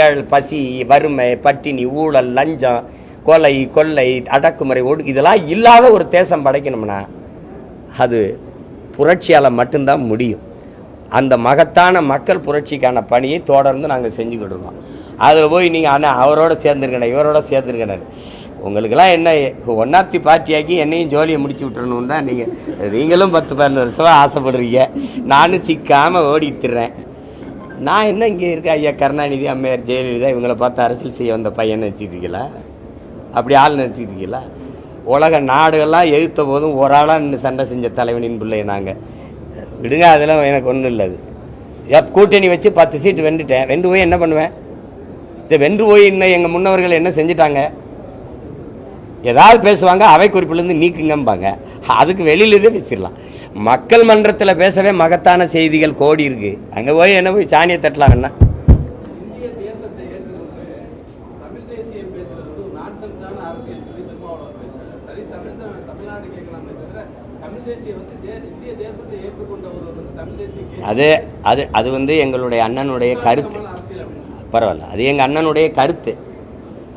ஏழ், பசி, வறுமை, பட்டினி, ஊழல், லஞ்சம், கொலை, கொள்ளை, அடக்குமுறை, இதெல்லாம் இல்லாத ஒரு தேசம் படைக்கணும்னா அது புரட்சியால் மட்டும்தான் முடியும். அந்த மகத்தான மக்கள் புரட்சிக்கான பணியை தொடர்ந்து நாங்கள் செஞ்சுக்கிட்டு இருக்கோம். அதில் போய் நீங்கள் அண்ணா அவரோட சேர்ந்துருக்கணும், இவரோட சேர்ந்துருக்கணும். உங்களுக்கெல்லாம் என்ன ஒன்னாப்தி பார்ட்டியாக்கி என்னையும் ஜோலியை முடிச்சு விட்டுறணும் தான் நீங்களும் 10-12 வருஷமாக ஆசைப்படுறீங்க. நானும் சிக்காமல் ஓடிட்டுறேன். நான் என்ன இங்கே இருக்க ஐயா கருணாநிதி, அம்மையார் ஜெயலலிதா இவங்களை பார்த்து அரசியல் செய்ய வந்த பையன் நினச்சிருக்கீங்களா? அப்படி ஆள் நினச்சிருக்கீங்களா? உலக நாடுகள்லாம் எதிர்த்த போதும் ஒரு ஆளாக நின்று சண்டை செஞ்ச தலைவனின் பிள்ளை நாங்கள். விடுங்க, அதெல்லாம் எனக்கு ஒன்றும் இல்லை. அது கூட்டணி வச்சு 10 சீட்டு வென்றுட்டேன். வென்று போய் என்ன பண்ணுவேன்? இதை வென்று போய் இன்னும் எங்கள் முன்னவர்கள் என்ன செஞ்சுட்டாங்க? ஏதாவது பேசுவாங்க, அவை குறிப்பிலேருந்து நீக்குங்கம்பாங்க. அதுக்கு வெளியிலேருந்தே பேசிடலாம். மக்கள் மன்றத்தில் பேசவே மகத்தான செய்திகள் கோடி இருக்கு. அங்கே போய் என்ன போய் சாணியை தட்டலாம்? என்ன இந்திய தேசத்தை ஏற்றுக்கொண்டு தமிழ் தேசியம் பேசுறது வந்து ஒரு நான்சென்ஸான அரசியல் சொல்லி திருமாவளவன் பேசுறாரு. சரி, தமிழ்நாடு கேட்கலாமே தவிர தமிழ் தேசியம் வந்து இந்திய தேசத்தை ஏற்றுக்கொண்ட ஒரு தமிழ் தேசிய அது வந்து எங்களுடைய அண்ணனுடைய கருத்து. பரவாயில்ல, அது எங்கள் அண்ணனுடைய கருத்து.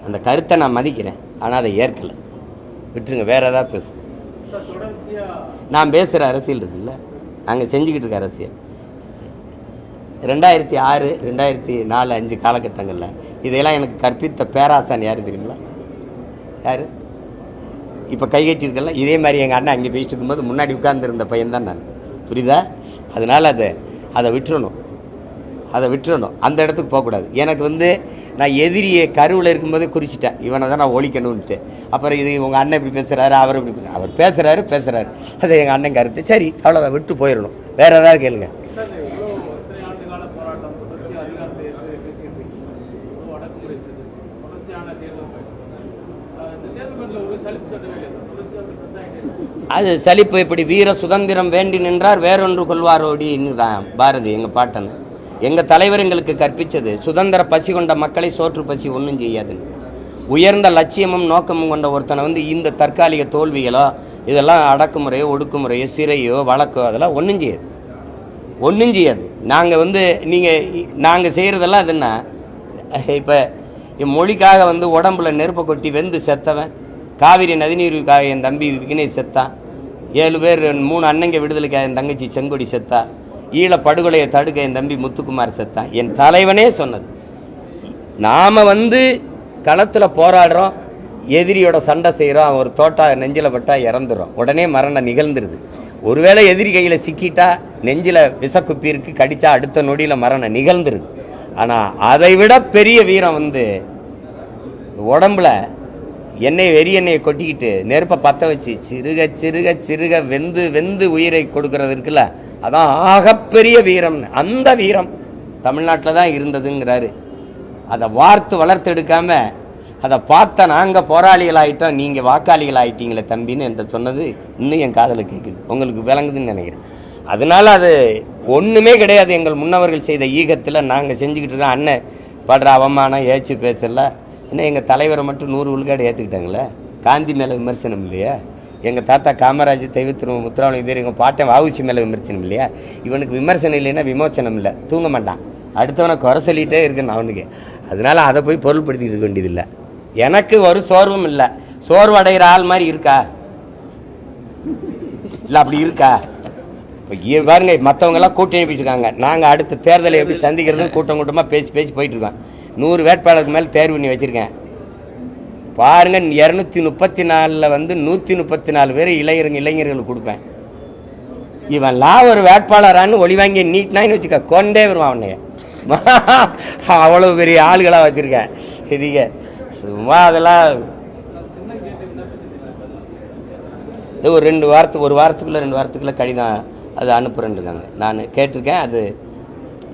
அந்த கருத்தை நான் மதிக்கிறேன். ஆனால் அதை ஏற்கலை. விட்டுருங்க, வேறு ஏதாவது பேசு. நான் பேசுகிற அரசியல் இருக்குல்ல, நாங்கள் செஞ்சுக்கிட்டு இருக்க அரசியல் 2006, 2004, 5 காலகட்டங்களில் இதையெல்லாம் எனக்கு கற்பித்த பேராசான் யார் தெரியுங்களா? யார்? இப்போ கைகட்டியிருக்கல. இதே மாதிரி எங்கள் அண்ணன் அங்கே பேசிட்டு இருக்கும்போது முன்னாடி உட்கார்ந்துருந்த பையன்தான் நான். புரியுதா? அதனால் அதை விட்டுறணும். அந்த இடத்துக்கு போகக்கூடாது. எனக்கு வந்து நான் எதிரியை கருவில் இருக்கும்போதே குறிச்சிட்டேன், இவனை தான் நான் ஒழிக்கணும்ன்ட்டு. அப்புறம் இது உங்கள் அண்ணன் இப்படி பேசுகிறாரு, அவர் இப்படி அவர் பேசுகிறாரு. அது எங்கள் அண்ணன் கருத்து. சரி, அவ்வளோதான், விட்டு போயிடணும். வேறு ஏதாவது கேளுங்க. அது சலிப்பு எப்படி? வீர சுதந்திரம் வேண்டி நின்றார் வேறொன்று கொள்வாரோடின்னு தான் பாரதி எங்கள் பாட்டன். எங்கள் தலைவர் எங்களுக்கு கற்பித்தது சுதந்திர பசி கொண்ட மக்களை சோற்று பசி ஒன்றும் செய்யாதுன்னு. உயர்ந்த லட்சியமும் நோக்கமும் கொண்ட ஒருத்தனை வந்து இந்த தற்காலிக தோல்விகளோ இதெல்லாம் அடக்குமுறையோ ஒடுக்குமுறையோ சிறையோ வழக்கோ அதெல்லாம் ஒன்றும் செய்யாது. நாங்கள் வந்து நாங்கள் செய்கிறதெல்லாம் அதுன்னா, இப்போ மொழிக்காக வந்து உடம்புல நெருப்பை கொட்டி வெந்து செத்தவன், காவிரி நதிநீருக்காக என் தம்பி விக்னேஷ் செத்தான், 7 பேர் 3 அண்ணங்க விடுதலைக்காக என் தங்கச்சி செங்கொடி செத்தா, ஈழ படுகொலையை தடுக்க என் தம்பி முத்துக்குமார் செத்தான். என் தலைவனே சொன்னது. நாம் வந்து களத்தில் போராடுறோம், எதிரியோட சண்டை செய்கிறோம், அவன் ஒரு தோட்டா நெஞ்சில் பட்டா இறந்துடும், உடனே மரணம் நிகழ்ந்துருது. ஒருவேளை எதிரி கையில் சிக்கிட்டா நெஞ்சில் விஷக்குப்பி இருக்கு, கடித்தா அடுத்த நொடியில் மரணம் நிகழ்ந்துருது. ஆனால் அதை விட பெரிய வீரம் வந்து உடம்புல வெறி எண்ணெயை கொட்டிக்கிட்டு நெருப்பை பற்ற வச்சு சிறுக வெந்து உயிரை கொடுக்கறது இருக்குல்ல, அதான் ஆகப்பெரிய வீரம்னு. அந்த வீரம் தமிழ்நாட்டில் தான் இருந்ததுங்கிறாரு. அதை வளர்த்தெடுக்காம அதை பார்த்த நாங்கள் போராளிகள் ஆகிட்டோம், நீங்கள் வாக்காளிகள் ஆகிட்டீங்களே தம்பின்னு என்கிட்ட சொன்னது இன்னும் என் காதில் கேட்குது. உங்களுக்கு விளங்குதுன்னு நினைக்கிறேன். அதனால அது ஒன்றுமே கிடையாது. எங்கள் முன்னவர்கள் செய்த ஈகத்தில் நாங்கள் செஞ்சுக்கிட்டு இருக்கோம். அண்ணன் படுற அவமானம் ஏச்சு பேசல. இன்னும் எங்கள் தலைவரை மட்டும் 100 விழுக்காடு ஏற்றுக்கிட்டாங்களே. காந்தி மேலே விமர்சனம் இல்லையா? எங்கள் தாத்தா காமராஜ் தெய்வத்திரு முத்துராமலிங்க எங்கள் பாட்டன் வஉசி மேலே விமர்சனம் இல்லையா? இவனுக்கு விமர்சனம் இல்லைன்னா விமோச்சனம் இல்லை, தூங்க மாட்டான். அடுத்தவனை குறை சொல்லிகிட்டே இருக்குன்னு அவனுக்கு. அதனால் அதை போய் பொருள்படுத்திட்டு இருக்க வேண்டியதில்லை. எனக்கு ஒரு சோர்வும் இல்லை. சோர்வு அடைகிற ஆள் மாதிரி இருக்கா? இல்லை அப்படி இருக்கா? இப்போ பாருங்க, மற்றவங்கெல்லாம் கூட்டணி போயிட்டு இருக்காங்க. நாங்கள் அடுத்த தேர்தலை எப்படி சந்திக்கிறதுன்னு கூட்டம் கூட்டமாக பேசி போயிட்டு இருக்கோம். 100 வேட்பாளருக்கு மேலே தேர்வு பண்ணி வச்சுருக்கேன். பாருங்க, 234 வந்து 134 பேர் இளைஞர்களுக்கு கொடுப்பேன். இவன் ஒரு வேட்பாளரான்னு ஒளி வாங்கி நீட்னான்னு வச்சுக்க, கொண்டே வருவான் அவனைய. அவ்வளோ பெரிய ஆளுகளாக வச்சுருக்கேன். சரிங்க, சும்மா அதெல்லாம் ஒரு 2 வாரத்துக்குள்ளே கடிதம் அது அனுப்புகிறேன்னு இருக்காங்க. நான் கேட்டிருக்கேன். அது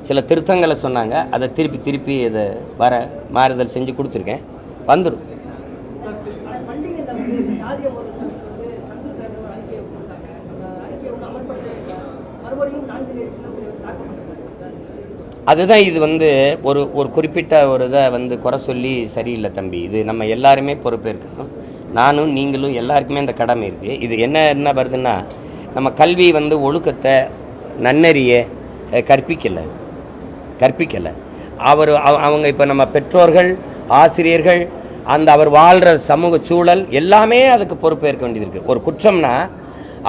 சில திருத்தங்களை சொன்னாங்க. அதை திருப்பி இதை மாறுதல் செஞ்சு கொடுத்துருக்கேன். வந்துடும். அதுதான் இது வந்து ஒரு குறிப்பிட்ட ஒரு இதை வந்து குறை சொல்லி சரியில்லை தம்பி. இது நம்ம எல்லாருமே பொறுப்பேற்கணும். நானும் நீங்களும் எல்லாருக்குமே இந்த கடமை இருக்குது. இது என்ன வருதுன்னா, நம்ம கல்வி வந்து ஒழுக்கத்தை நன்னறிய கற்பிக்கலை. அவங்க இப்போ நம்ம பெற்றோர்கள், ஆசிரியர்கள், அந்த அவர் வாழ்கிற சமூக சூழல் எல்லாமே அதுக்கு பொறுப்பேற்க வேண்டியது இருக்குது. ஒரு குற்றம்னா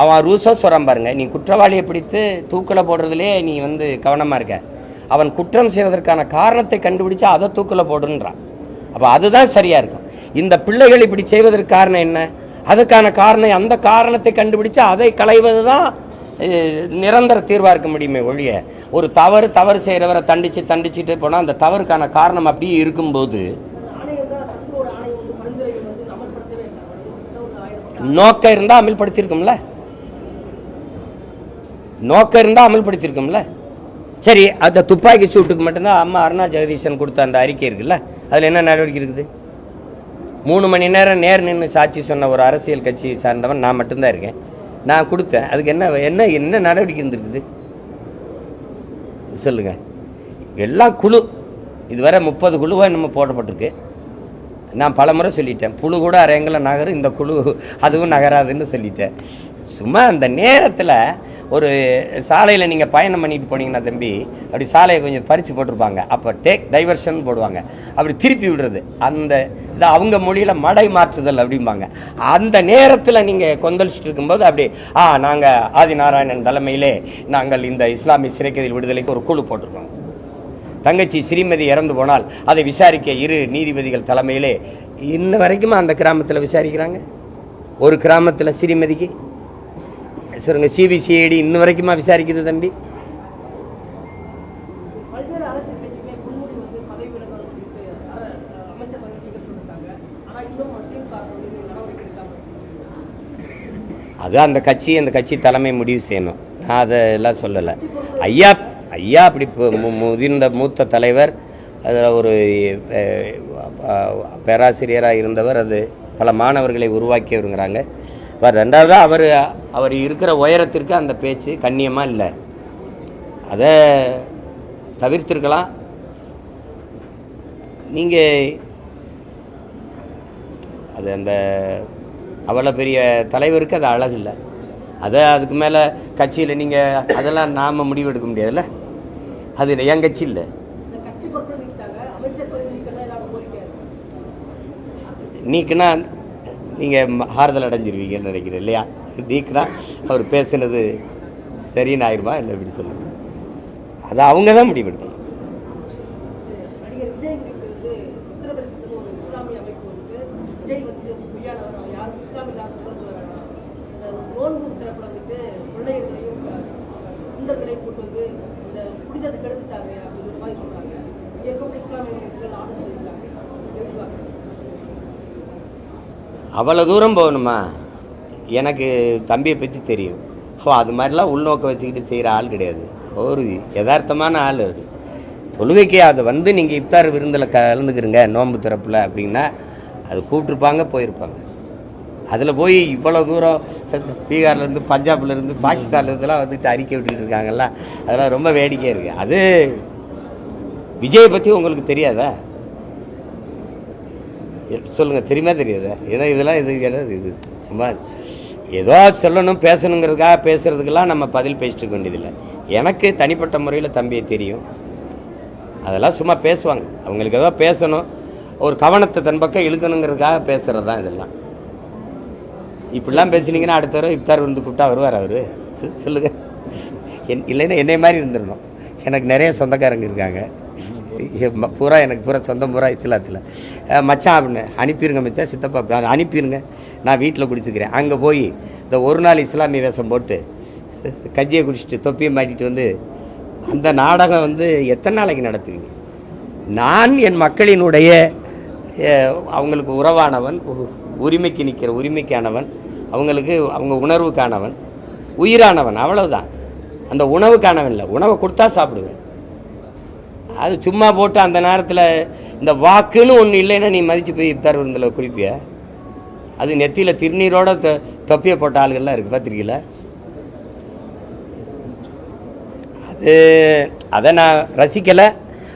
அவன் ரூசா சொல்கிறான் பாருங்க, நீ குற்றவாளியை பிடித்து தூக்கில் போடுறதுலே நீ வந்து கவனமாக இருக்க. அவன் குற்றம் செய்வதற்கான காரணத்தை கண்டுபிடிச்சா அதை தூக்கில் போடுன்றான். அப்போ அதுதான் சரியாக இருக்கும். இந்த பிள்ளைகள் இப்படி செய்வதற்கு காரணம் என்ன? அதுக்கான காரணம், அந்த காரணத்தை கண்டுபிடிச்சா அதை களைவது தான் நிரந்தர தீர்வாக இருக்க முடியுமே ஒழிய, ஒரு தவறு செய்கிறவரை தண்டிச்சுட்டு போனால் அந்த தவறுக்கான காரணம் அப்படியே இருக்கும்போது நோக்கம் இருந்தால் அமல்படுத்தியிருக்கும்ல. சரி, அந்த துப்பாக்கி சூட்டுக்கு மட்டும்தான் அம்மா அருணா ஜெகதீசன் கொடுத்த அந்த அறிக்கை இருக்குல்ல, அதில் என்ன நடவடிக்கை இருக்குது? 3 மணி நேரம் நேர் நின்று சாட்சி சொன்ன ஒரு அரசியல் கட்சி சார்ந்தவன் நான் மட்டும்தான் இருக்கேன். நான் கொடுத்தேன். அதுக்கு என்ன நடவடிக்கை இருந்திருக்குது சொல்லுங்க? எல்லாம் குழு, இதுவரை 30 குழுவாக நம்ம போடப்பட்டிருக்கு. நான் பல முறை சொல்லிட்டேன், புழு கூட அரையங்களை நகரும், இந்த குழு அதுவும் நகராதுன்னு சொல்லிட்டேன். சும்மா அந்த நேரத்தில் ஒரு சாலையில் நீங்கள் பயணம் பண்ணிட்டு போனீங்கன்னா தம்பி, அப்படி சாலையை கொஞ்சம் பறித்து போட்டிருப்பாங்க, அப்போ டைவர்ஷன் போடுவாங்க, அப்படி திருப்பி விடுறது. அந்த இதை அவங்க மொழியில் மடை மாற்றுதல் அப்படிம்பாங்க. அந்த நேரத்தில் நீங்கள் கொந்தளிச்சுட்டு இருக்கும்போது அப்படி நாங்கள் ஆதிநாராயணன் தலைமையிலே நாங்கள் இந்த இஸ்லாமிய சிறைக்கைதில் விடுதலைக்கு ஒரு குழு போட்டிருக்கோம். தங்கச்சி ஸ்ரீமதி இறந்து போனால் அதை விசாரிக்க 2 நீதிபதிகள் தலைமையிலே இன்ன வரைக்கும் அந்த கிராமத்தில் விசாரிக்கிறாங்க. ஒரு கிராமத்தில் ஸ்ரீமதிக்கு சொல்லுங்க, சிபிசிஐடி இன்ன வரைக்குமா விசாரிக்குது தம்பி? அது அந்த கட்சி தலைமை முடிவு செய்யணும். நான் அதெல்லாம் சொல்லலை. ஐயா அப்படி முதிர்ந்த மூத்த தலைவர், அதில் ஒரு பேராசிரியராக இருந்தவர், அது பல மாணவர்களை உருவாக்கியவருங்கிறாங்க. ரெண்டாவது அவர் இருக்கிற உயரத்திற்கு அந்த பேச்சு கண்ணியமாக இல்லை. அதை தவிர்த்திருக்கலாம். நீங்கள் அது அந்த அவ்வளோ பெரிய தலைவருக்கு அது அழகு இல்லை. அதுக்கு மேலே கட்சியில் நீங்கள் அதெல்லாம் நாம் முடிவு எடுக்க முடியாதுல்ல. அது இல்லை, என் கட்சி இல்லை. நீக்குன்னா நீங்கள் ஆறுதல் அடைஞ்சிருவீங்கன்னு நினைக்கிறேன் இல்லையா? நீக்குனா அவர் பேசுனது சரின்னு ஆயிடுமா இல்லை எப்படி சொல்லுங்க? அதை அவங்க தான் முடிவெடுக்கணும். அவ்வளோ தூரம் போகணுமா? எனக்கு தம்பியை பற்றி தெரியும். ஸோ அது மாதிரிலாம் உள்நோக்க வச்சுக்கிட்டு செய்கிற ஆள் கிடையாது. ஒரு யதார்த்தமான ஆள். அது தொழுகைக்கு அதை வந்து நீங்கள் இஃப்தார் விருந்தில் கலந்துக்கிறங்க நோன்பு திறப்பில் அப்படின்னா அது கூப்பிட்ருப்பாங்க, போயிருப்பாங்க. அதில் போய் இவ்வளோ தூரம் பீகார்லேருந்து பஞ்சாப்லேருந்து பாகிஸ்தான்லேருந்துலாம் வந்துட்டு அறிக்கை விட்டுக்கிட்டு இருக்காங்கல்ல, அதெல்லாம் ரொம்ப வேடிக்கையாக இருக்குது. அது விஜயை பற்றி உங்களுக்கு தெரியாதா? சொல்லுங்கள், தெரியுமா தெரியாதா? ஏன்னா இதெல்லாம் இது சும்மா ஏதோ சொல்லணும் பேசணுங்கிறதுக்காக பேசுகிறதுக்கெல்லாம் நம்ம பதில் பேசிட்டு இருக்க வேண்டியதில்லை. எனக்கு தனிப்பட்ட முறையில் தம்பியை தெரியும். அதெல்லாம் சும்மா பேசுவாங்க, அவங்களுக்கு ஏதோ பேசணும், ஒரு கவனத்தை தன் பக்கம் இழுக்கணுங்கிறதுக்காக பேசுகிறது தான் இதெல்லாம். இப்படிலாம் பேசுனீங்கன்னா அடுத்த தடவை இஃப்தார் வந்து கூப்பிட்டா வருவார் அவர்? சொல்லுங்கள். இல்லைன்னா என்னை மாதிரி இருந்துடணும். எனக்கு நிறைய சொந்தக்காரங்க இருக்காங்க, பூரா எனக்கு பூரா சொந்தம் பூரா இஸ்லாத்தில். மச்சான் அப்படின்னு அனுப்பிடுங்க, மச்சான் சித்தப்பா அனுப்பிடுங்க, நான் வீட்டில் குடிச்சுக்கிறேன். அங்கே போய் இந்த ஒரு நாள் இஸ்லாமிய வேஷம் போட்டு கஞ்சியை குடிச்சிட்டு தொப்பியை மாட்டிட்டு வந்து அந்த நாடகம் வந்து எத்தனை நாளைக்கு நடத்துவீங்க? நான் என் மக்களினுடைய அவங்களுக்கு உறவானவன், உரிமைக்கு நிற்கிற உரிமைக்கானவன், அவங்களுக்கு அவங்க உணர்வுக்கானவன், உயிரானவன், அவ்வளவுதான். அந்த உணவுக்கானவன் இல்லை, உணவை கொடுத்தா சாப்பிடுவேன். அது சும்மா போட்டு அந்த நேரத்தில் இந்த வாக்குன்னு ஒன்று இல்லைன்னா நீ மதித்து போய் இஃப்தார் விருந்தில் குறிப்பிய. அது நெத்தியில் திருநீரோட தொப்பியை போட்ட ஆளுகள்லாம் இருக்குது, பார்த்துருக்கீங்களா? அதை நான் ரசிக்கலை.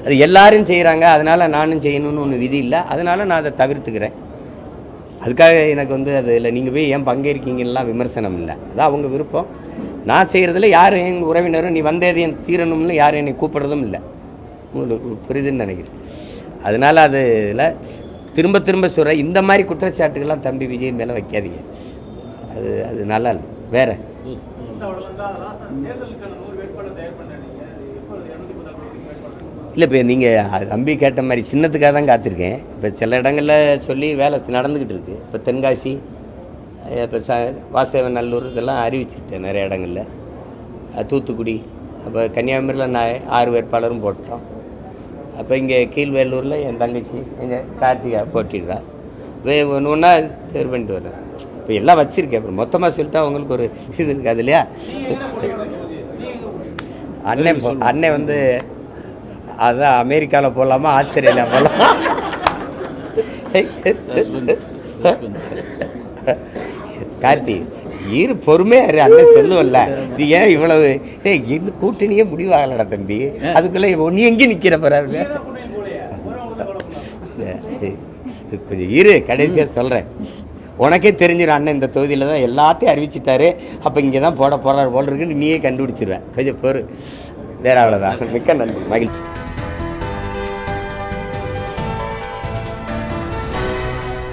அது எல்லாரும் செய்கிறாங்க, அதனால் நானும் செய்யணும்னு ஒன்று விதி இல்லை. அதனால் நான் அதை தவிர்த்துக்கிறேன். அதுக்காக எனக்கு வந்து அது இல்லை, நீங்கள் போய் ஏன் பங்கேற்கீங்கலாம் விமர்சனம் இல்லை. அதான் அவங்க விருப்பம். நான் செய்கிறதுல யாரும் எங்கள் உறவினரும் நீ வந்ததையும் தீரணும்னு யாரும் என்னை கூப்பிட்றதும் இல்லை. உங்களுக்கு புரியுதுன்னு நினைக்கிறேன். அதனால் அதில் திரும்ப திரும்ப சொல்கிற இந்த மாதிரி குற்றச்சாட்டுகள்லாம் தம்பி விஜய் மேலே வைக்காதீங்க. அது நல்லா இல்லை. வேறு இல்லை, இப்போ நீங்கள் தம்பி கேட்ட மாதிரி சின்னத்துக்காக தான் காத்திருக்கேன். இப்போ சில இடங்களில் சொல்லி வேலை நடந்துக்கிட்டு இருக்குது. இப்போ தென்காசி, இப்போ வாசவன் நல்லூர் இதெல்லாம் அறிவிச்சுட்டேன் நிறைய இடங்களில். தூத்துக்குடி, அப்போ கன்னியாகுமரியில் நான் 6 வேட்பாளரும் போட்டோம். அப்போ இங்கே கீழ்வேலூரில் என் தங்கச்சி எங்கள் கார்த்திகா போட்டிடுறா. ஒன்று ஒன்றா தேர்வு பண்ணிட்டு வரேன். இப்போ எல்லாம் வச்சுருக்கேன். அப்புறம் மொத்தமாக சொல்லிட்டா அவங்களுக்கு ஒரு இது இருக்காது இல்லையா? அண்ணன் வந்து அதான் அமெரிக்காவில் போகலாமா ஆஸ்திரேலியா போகலாமா? கார்த்தி இரு பொறுமையாக அண்ணன் சொல்லுவல்ல, நீ ஏன் இவ்வளவு இன்னும் கூட்டணியே முடிவாகலடா தம்பி, அதுக்குள்ளே நீ எங்கே நிற்கிற பரவாயில்ல? கொஞ்சம் இரு, கடைசியாக சொல்கிறேன். உனக்கே தெரிஞ்சிடும் அண்ணன் இந்த தொகுதியில் தான் எல்லாத்தையும் அறிவிச்சிட்டாரு, அப்போ இங்கே தான் போட போகிறார் போல் இருக்குன்னு நீயே கண்டுபிடிச்சிருவேன். கொஞ்சம் பொறு. வேற அவ்வளோதான். மிக்க நன்றி, மகிழ்ச்சி.